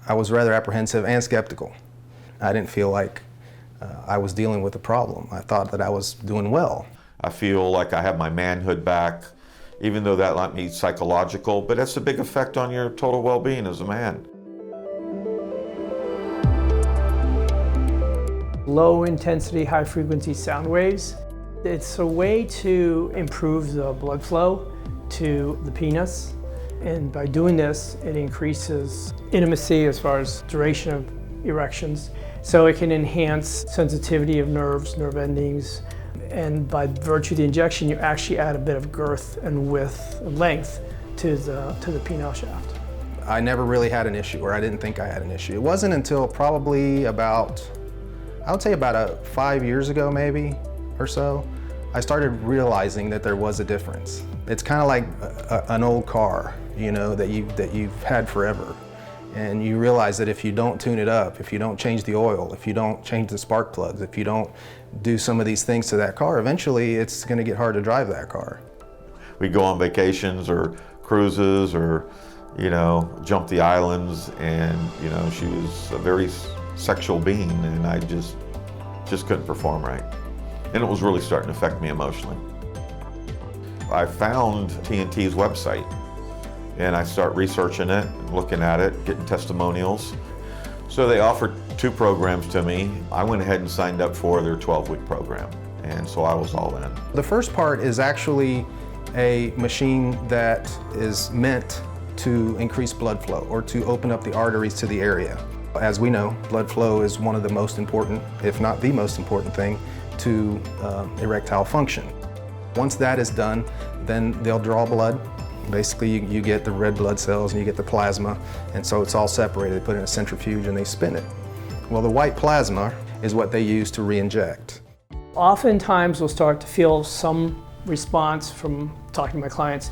I was rather apprehensive and skeptical. I didn't feel like I was dealing with a problem. I thought that I was doing well. I feel like I have my manhood back, even though that might be psychological, but that's a big effect on your total well-being as a man. Low intensity, high frequency sound waves. It's a way to improve the blood flow to the penis. And by doing this, it increases intimacy as far as duration of erections. So it can enhance sensitivity of nerves, nerve endings. And by virtue of the injection, you actually add a bit of girth and width and length to the penile shaft. I never really had an issue, or I didn't think I had an issue. It wasn't until probably about, I would say about 5 years ago maybe, or so, I started realizing that there was a difference. It's kind of like an old car, you know, that you've had forever. And you realize that if you don't tune it up, if you don't change the oil, if you don't change the spark plugs, if you don't do some of these things to that car, eventually it's going to get hard to drive that car. We go on vacations or cruises or, you know, jump the islands, and, you know, she was a very sexual being, and I just couldn't perform right. And it was really starting to affect me emotionally. I found TNT's website, and I start researching it, looking at it, getting testimonials. So they offered 2 programs to me. I went ahead and signed up for their 12-week program, and so I was all in. The first part is actually a machine that is meant to increase blood flow or to open up the arteries to the area. As we know, blood flow is one of the most important, if not the most important thing, to erectile function. Once that is done, then they'll draw blood. Basically, you get the red blood cells and you get the plasma, and so it's all separated. They put it in a centrifuge and they spin it. Well, the white plasma is what they use to re-inject. Oftentimes, we'll start to feel some response from talking to my clients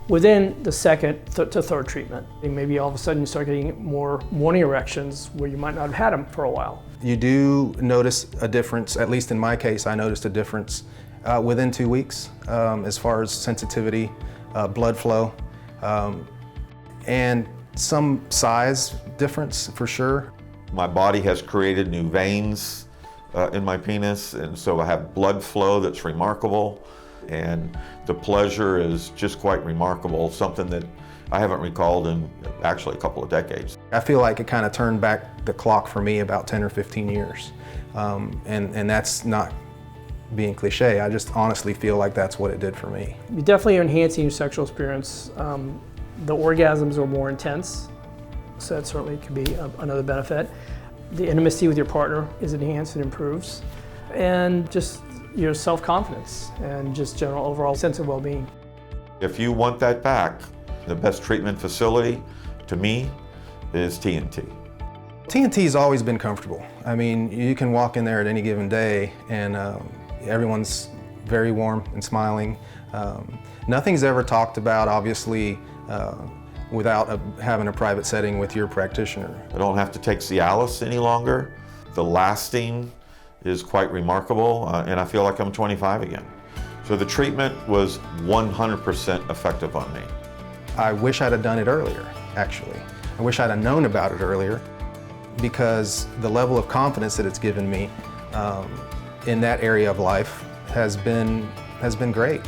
within the second to third treatment. And maybe all of a sudden you start getting more morning erections where you might not have had them for a while. You do notice a difference, at least in my case, I noticed a difference within 2 weeks as far as sensitivity, blood flow, and some size difference for sure. My body has created new veins in my penis, and so I have blood flow that's remarkable, and the pleasure is just quite remarkable, something that I haven't recalled in actually a couple of decades. I feel like it kind of turned back the clock for me about 10 or 15 years, and that's not being cliche. I just honestly feel like that's what it did for me. You definitely are enhancing your sexual experience. The orgasms are more intense, so that certainly could be another benefit. The intimacy with your partner is enhanced and improves, and just your self-confidence and just general overall sense of well-being. If you want that back, the best treatment facility to me is TNT. TNT's always been comfortable. I mean, you can walk in there at any given day and everyone's very warm and smiling. Nothing's ever talked about, obviously, without having a private setting with your practitioner. I don't have to take Cialis any longer. The lasting is quite remarkable, and I feel like I'm 25 again. So the treatment was 100% effective on me. I wish I'd have done it earlier, actually. I wish I'd have known about it earlier, because the level of confidence that it's given me in that area of life has been great.